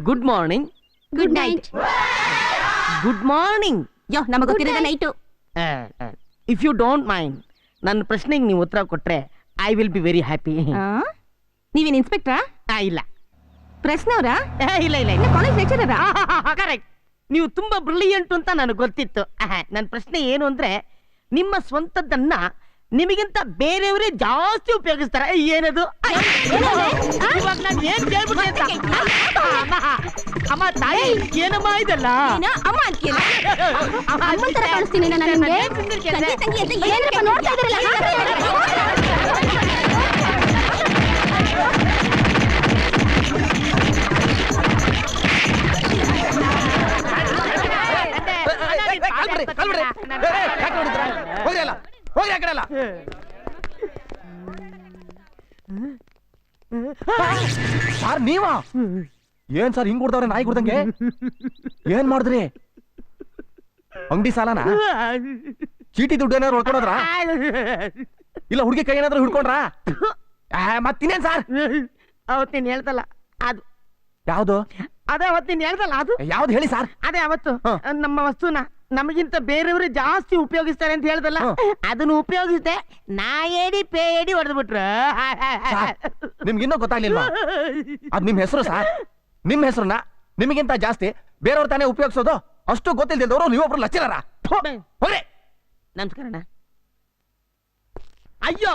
Good morning. Good night. Good morning. ಯೋ ನಮಗೆ ಗೊತ್ತಿರೋದ night. If you don't mind, ನನ್ನ ಪ್ರಶ್ನೆಗೆ ನೀವು ಉತ್ತರ ಕೊಟ್ರೆ I will be very happy. ನೀವೇನ್ ಇನ್ಸ್ಪೆಕ್ಟ್ರಾ? ಇಲ್ಲ ಪ್ರಶ್ನವ್ರಾ? ಇಲ್ಲ ಇಲ್ಲ ಕಾಲೇಜ್ ಲೆಕ್ಚರರಾ? ಕರೆಕ್ಟ್. ನೀವು ತುಂಬಾ ಬ್ರಿಲಿಯಂಟ್ ಅಂತ ನನಗೆ ಗೊತ್ತಿತ್ತು. ನನ್ನ ಪ್ರಶ್ನೆ ಏನು ಅಂದ್ರೆ, ನಿಮ್ಮ ಸ್ವಂತದ್ದನ್ನ ನಿಮಗಿಂತ ಬೇರೆಯವರೇ ಜಾಸ್ತಿ ಉಪಯೋಗಿಸ್ತಾರ, ಏನದು? ಇವಾಗ ನಾನು ಏನ್ ಕೇಳ್ಬಿಟ್ಟೆ ಅಂತ. ಅಮ್ಮ ತಾಯಿ, ಏನಮ್ಮ ಇದಲ್ಲ? ಅಮ್ಮ ಅಂತೀಯಲ್ಲ? ಅಮ್ಮನ್ ತರ ಕಾಣಿಸ್ತೀನಿ ನಾನು ನಿಮ್ಗೆ? ತಂಗಿ ತಂಗಿ ಅಂತ ಏನಪ್ಪ ನೋಡ್ತಾ ಇದ್ದೀರಲ್ಲ? ಸರ್ ನೀವಾ? ಏನ್ ಸರ್ ಹಿಂಗ್ ಕೊಡ್ತಾವ್ರೆ ನಾಯಿ ಕೊಡ್ದಂಗೆ? ಏನ್ ಮಾಡಿದ್ರಿ? ಅಂಗಡಿ ಸಾಲನಾ? ಚೀಟಿ ದುಡ್ಡು ಏನಾದ್ರು ಹೊಡ್ಕೊಂಡ್ರ? ಇಲ್ಲ ಹುಡುಗಿ ಕೈ ಏನಾದ್ರು ಹಿಡ್ಕೊಂಡ್ರ? ಮತ್ತಿನೇನ್ ಸರ್? ಅವತ್ತಿನ ಹೇಳ್ದಲ್ಲ ಅದು. ಯಾವ್ದು? ಅದೇ ಅವತ್ತಿನ ಹೇಳ್ದಲ್ಲ ಅದು. ಯಾವ್ದು ಹೇಳಿ ಸರ್? ಅದೇ ಅವತ್ತು ನಮ್ಮ ವಸ್ತುನ ನಮಗಿಂತ ಬೇರೆಯವರು ಜಾಸ್ತಿ ಉಪಯೋಗಿಸ್ತಾರೆ ಅಂತ ಹೇಳ್ದಲ್ಲ, ಅದನ್ನ ಉಪಯೋಗಿಸಿದೆ. ನಾ ಏಡಿ ಪೇ ಏಡಿ ಹೊಡೆದ್ಬಿಟ್ರು. ನಿಮ್ಗೆ ಇನ್ನೂ ಗೊತ್ತಾಗ್ಲಿಲ್ವಾ? ಅದ್ ನಿಮ್ ಹೆಸರು ಸರ್. ನಿಮ್ ಹೆಸರನ್ನ ನಿಮಗಿಂತ ಜಾಸ್ತಿ ಬೇರೆಯವ್ರು ತಾನೇ ಉಪಯೋಗಿಸೋದು. ಅಷ್ಟು ಗೊತ್ತಿಲ್ದಿದ್ದವರು ನೀವೊಬ್ರು ಲಚ್ಚಿಲಾರ. ನಮಸ್ಕಾರ. ಅಯ್ಯೋ